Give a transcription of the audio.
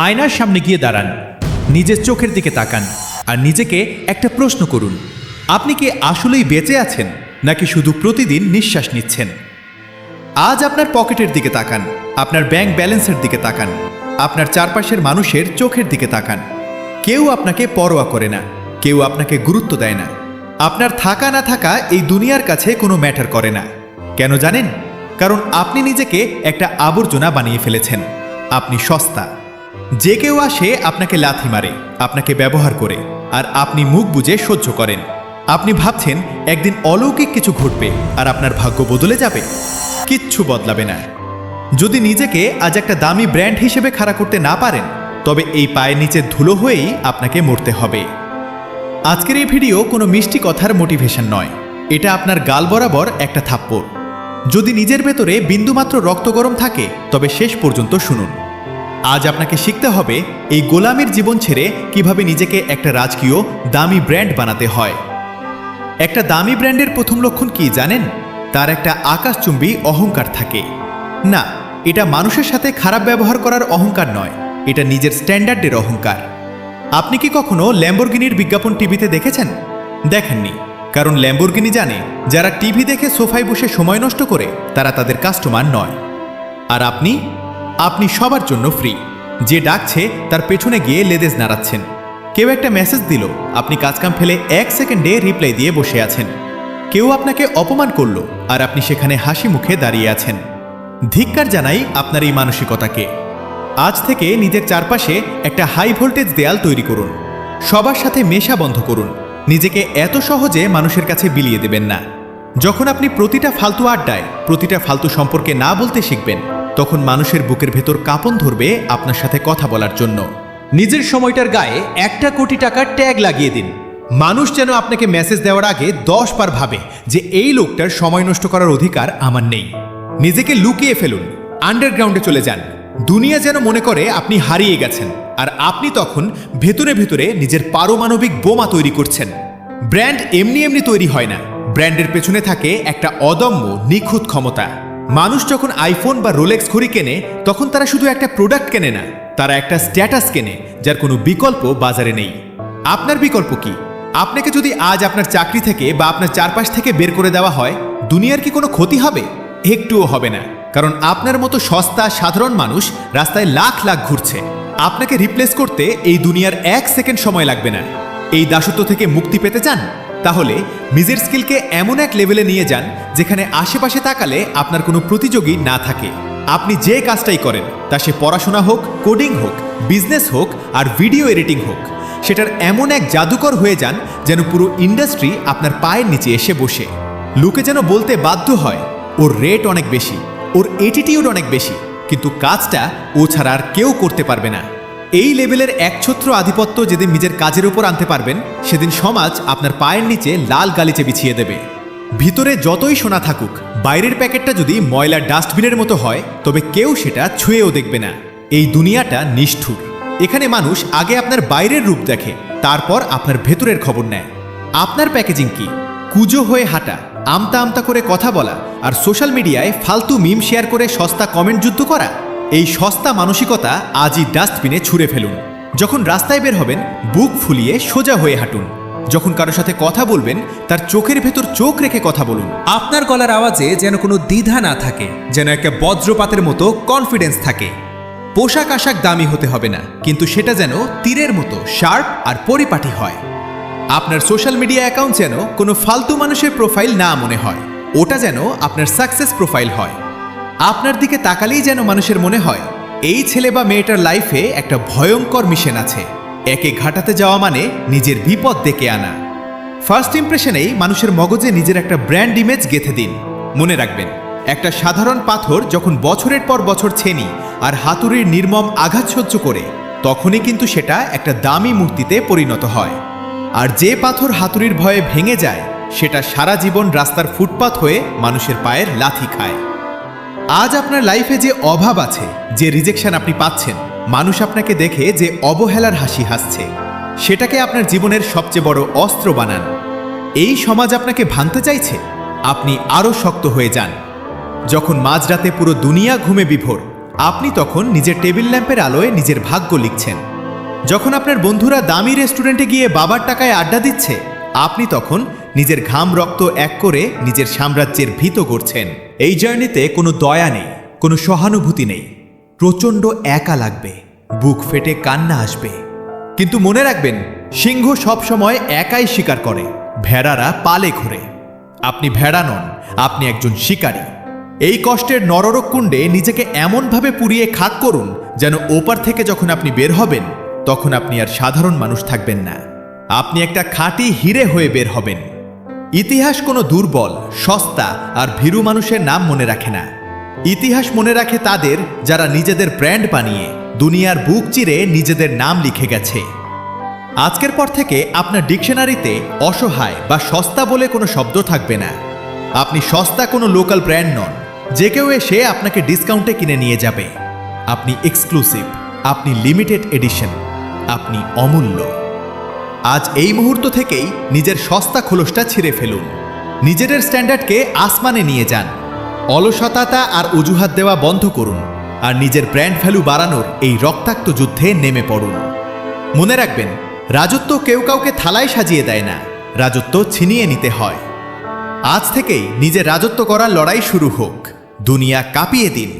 আয়নার সামনে গিয়ে দাঁড়ান, নিজের চোখের দিকে তাকান আর নিজেকে একটা প্রশ্ন করুন। আপনি কি আসলেই বেঁচে আছেন নাকি শুধু প্রতিদিন নিঃশ্বাস নিচ্ছেন? আজ আপনার পকেটের দিকে তাকান, আপনার ব্যাংক ব্যালেন্সের দিকে তাকান, আপনার চারপাশের মানুষের চোখের দিকে তাকান। কেউ আপনাকে পরোয়া করে না, কেউ আপনাকে গুরুত্ব দেয় না। আপনার থাকা না থাকা এই দুনিয়ার কাছে কোনো ম্যাটার করে না। কেন জানেন? কারণ আপনি নিজেকে একটা আবর্জনা বানিয়ে ফেলেছেন। আপনি সস্তা। যে কেউ আসে আপনাকে লাথি মারে, আপনাকে ব্যবহার করে, আর আপনি মুখ বুজে সহ্য করেন। আপনি ভাবছেন একদিন অলৌকিক কিছু ঘটবে আর আপনার ভাগ্য বদলে যাবে। কিচ্ছু বদলাবে না। যদি নিজেকে আজ একটা দামি ব্র্যান্ড হিসেবে খাড়া করতে না পারেন, তবে এই পায়ের নিচে ধুলো হয়েই আপনাকে মরতে হবে। আজকের এই ভিডিও কোনো মিষ্টি কথার মোটিভেশন নয়, এটা আপনার গাল বরাবর একটা থাপ্পড়। যদি নিজের ভেতরে বিন্দুমাত্র রক্ত গরম থাকে, তবে শেষ পর্যন্ত শুনুন। আজ আপনাকে শিখতে হবে এই গোলামির জীবন ছেড়ে কিভাবে নিজেকে একটা রাজকীয় দামি ব্র্যান্ড বানাতে হয়। একটা দামি ব্র্যান্ডের প্রথম লক্ষণ কি জানেন? তার একটা আকাশচুম্বী অহংকার থাকে। না, এটা মানুষের সাথে খারাপ ব্যবহার করার অহংকার নয়, এটা নিজের স্ট্যান্ডার্ডের অহংকার। আপনি কি কখনো ল্যাম্বরগিনির বিজ্ঞাপন টিভিতে দেখেছেন? দেখেননি, কারণ ল্যাম্বরগিনি জানে যারা টিভি দেখে সোফায় বসে সময় নষ্ট করে তারা তাদের কাস্টমার নয়। আর আপনি সবার জন্য ফ্রি। যে ডাকছে তার পেছনে গিয়ে লেদেজ নাড়াচ্ছেন। কেউ একটা মেসেজ দিল, আপনি কাজকাম ফেলে 1 সেকেন্ডে রিপ্লাই দিয়ে বসে আছেন। কেউ আপনাকে অপমান করলো আর আপনি সেখানে হাসি মুখে দাঁড়িয়ে আছেন। ধিক্কার জানাই আপনার এই মানসিকতাকে। আজ থেকে নিজের চারপাশে একটা হাই ভোল্টেজ দেয়াল তৈরি করুন। সবার সাথে মেশা বন্ধ করুন। নিজেকে এত সহজে মানুষের কাছে বিলিয়ে দেবেন না। যখন আপনি প্রতিটা ফালতু আড্ডায়, প্রতিটা ফালতু সম্পর্কে না বলতে শিখবেন, তখন মানুষের বুকের ভেতর কাঁপন ধরবে আপনার সাথে কথা বলার জন্য। নিজের সময়টার গায়ে 1 কোটি টাকার ট্যাগ লাগিয়ে দিন। মানুষ যেন আপনাকে মেসেজ দেওয়ার আগে 10 বার ভাবে যে এই লোকটার সময় নষ্ট করার অধিকার আমার নেই। নিজেকে লুকিয়ে ফেলুন, আন্ডারগ্রাউন্ডে চলে যান। দুনিয়া যেন মনে করে আপনি হারিয়ে গেছেন, আর আপনি তখন ভেতরে ভেতরে নিজের পারমাণবিক বোমা তৈরি করছেন। ব্র্যান্ড এমনি এমনি তৈরি হয় না, ব্র্যান্ডের পেছনে থাকে একটা অদম্য নিখুঁত ক্ষমতা। মানুষ যখন আইফোন বা রোলেক্স ঘড়ি কেনে, তখন তারা শুধু একটা প্রোডাক্ট কেনে না, তারা একটা স্ট্যাটাস কেনে যার কোনো বিকল্প বাজারে নেই। আপনার বিকল্প কি? আপনাকে যদি আজ আপনার চাকরি থেকে বা আপনার চারপাশ থেকে বের করে দেওয়া হয়, দুনিয়ার কি কোনো ক্ষতি হবে? একটুও হবে না, কারণ আপনার মতো সস্তা সাধারণ মানুষ রাস্তায় লাখ লাখ ঘুরছে। আপনাকে রিপ্লেস করতে এই দুনিয়ার 1 সেকেন্ড সময় লাগবে না। এই দাসত্ব থেকে মুক্তি পেতে চান? তাহলে নিজের স্কিলকে এমন এক লেভেলে নিয়ে যান যেখানে আশেপাশে তাকালে আপনার কোনো প্রতিযোগী না থাকে। আপনি যে কাজটাই করেন, তা সে পড়াশোনা হোক, কোডিং হোক, বিজনেস হোক আর ভিডিও এডিটিং হোক, সেটার এমন এক জাদুকর হয়ে যান যেন পুরো ইন্ডাস্ট্রি আপনার পায়ের নিচে এসে বসে। লোকে যেন বলতে বাধ্য হয়, ওর রেট অনেক বেশি, ওর অ্যাটিটিউড অনেক বেশি, কিন্তু কাজটা ও ছাড়া আর কেউ করতে পারবে না। এই লেভেলের একছত্র আধিপত্য যেদিন নিজের কাজের উপর আনতে পারবেন, সেদিন সমাজ আপনার পায়ের নিচে লাল গালিচে বিছিয়ে দেবে। ভিতরে যতই সোনা থাকুক, বাইরের প্যাকেটটা যদি ময়লার ডাস্টবিনের মতো হয়, তবে কেউ সেটা ছুঁয়েও দেখবে না। এই দুনিয়াটা নিষ্ঠুর। এখানে মানুষ আগে আপনার বাইরের রূপ দেখে, তারপর আপনার ভেতরের খবর নেয়। আপনার প্যাকেজিং কি? কুজো হয়ে হাঁটা, আমতা আমতা করে কথা বলা, আর সোশ্যাল মিডিয়ায় ফালতু মিম শেয়ার করে সস্তা কমেন্ট যুদ্ধ করা। এই সস্তা মানসিকতা আজই ডাস্টবিনে ছুঁড়ে ফেলুন। যখন রাস্তায় বের হবেন, বুক ফুলিয়ে সোজা হয়ে হাঁটুন। যখন কারোর সাথে কথা বলবেন, তার চোখের ভেতর চোখ রেখে কথা বলুন। আপনার গলার আওয়াজে যেন কোনো দ্বিধা না থাকে, যেন একটা বজ্রপাতের মতো কনফিডেন্স থাকে। পোশাক আশাক দামি হতে হবে না, কিন্তু সেটা যেন তীরের মতো শার্প আর পরিপাটি হয়। আপনার সোশ্যাল মিডিয়া অ্যাকাউন্ট যেন কোনো ফালতু মানুষের প্রোফাইল না মনে হয়, ওটা যেন আপনার সাকসেস প্রোফাইল হয়। আপনার দিকে তাকালেই যেন মানুষের মনে হয় এই ছেলে বা মেয়েটার লাইফে একটা ভয়ঙ্কর মিশন আছে। একে ঘাটাতে যাওয়া মানে নিজের বিপদ ডেকে আনা। ফার্স্ট ইমপ্রেশনেই মানুষের মগজে নিজের একটা ব্র্যান্ড ইমেজ গেঁথে দিন। মনে রাখবেন, একটা সাধারণ পাথর যখন বছরের পর বছর ছেনি আর হাতুড়ির নির্মম আঘাত সহ্য করে, তখনই কিন্তু সেটা একটা দামি মূর্তিতে পরিণত হয়। আর যে পাথর হাতুড়ির ভয়ে ভেঙে যায়, সেটা সারা জীবন রাস্তার ফুটপাত হয়ে মানুষের পায়ের লাথি খায়। আজ আপনার লাইফে যে অভাব আছে, যে রিজেকশন আপনি পাচ্ছেন, মানুষ আপনাকে দেখে যে অবহেলার হাসি হাসছে, সেটাকে আপনার জীবনের সবচেয়ে বড় অস্ত্র বানান। এই সমাজ আপনাকে ভাঙতে চাইছে, আপনি আরও শক্ত হয়ে যান। যখন মাঝরাতে পুরো দুনিয়া ঘুমে বিভোর, আপনি তখন নিজের টেবিল ল্যাম্পের আলোয় নিজের ভাগ্য লিখছেন। যখন আপনার বন্ধুরা দামি রেস্টুরেন্টে গিয়ে বাবার টাকায় আড্ডা দিচ্ছে, আপনি তখন নিজের ঘাম রক্ত এক করে নিজের সাম্রাজ্যের ভিত গড়ছেন। এই জার্নিতে কোনো দয়া নেই, কোনো সহানুভূতি নেই। প্রচণ্ড একা লাগবে, বুক ফেটে কান্না আসবে। কিন্তু মনে রাখবেন, সিংহ সবসময় একাই শিকার করে, ভেড়ারা পালে ঘোরে। আপনি ভেড়া নন, আপনি একজন শিকারী। এই কষ্টের নররকুণ্ডে নিজেকে এমনভাবে পুড়িয়ে খাক করুন যেন ওপার থেকে যখন আপনি বের হবেন তখন আপনি আর সাধারণ মানুষ থাকবেন না, আপনি একটা খাঁটি হিরে হয়ে বের হবেন। ইতিহাস কোনো দুর্বল, সস্তা আর ভীরু মানুষের নাম মনে রাখে না। ইতিহাস মনে রাখে তাদের যারা নিজেদের ব্র্যান্ড বানিয়ে দুনিয়ার বুক চিরে নিজেদের নাম লিখে গেছে। আজকের পর থেকে আপনার ডিকশনারিতে অসহায় বা সস্তা বলে কোনো শব্দ থাকবে না। আপনি সস্তা কোনো লোকাল ব্র্যান্ড নন যে কেউ এসে আপনাকে ডিসকাউন্টে কিনে নিয়ে যাবে। আপনি এক্সক্লুসিভ, আপনি লিমিটেড এডিশন, আপনি অমূল্য। আজ এই মুহূর্ত থেকেই নিজের সস্তা খোলসটা ছিঁড়ে ফেলুন, নিজেদের স্ট্যান্ডার্ডকে আসমানে নিয়ে যান। অলসতা আর অজুহাত দেওয়া বন্ধ করুন আর নিজের ব্র্যান্ড ভ্যালু বাড়ানোর এই রক্তাক্ত যুদ্ধে নেমে পড়ুন। মনে রাখবেন, রাজত্ব কেউ কাউকে থালায় সাজিয়ে দেয় না, রাজত্ব ছিনিয়ে নিতে হয়। আজ থেকেই নিজের রাজত্ব করার লড়াই শুরু হোক, দুনিয়া কাঁপিয়ে দিন।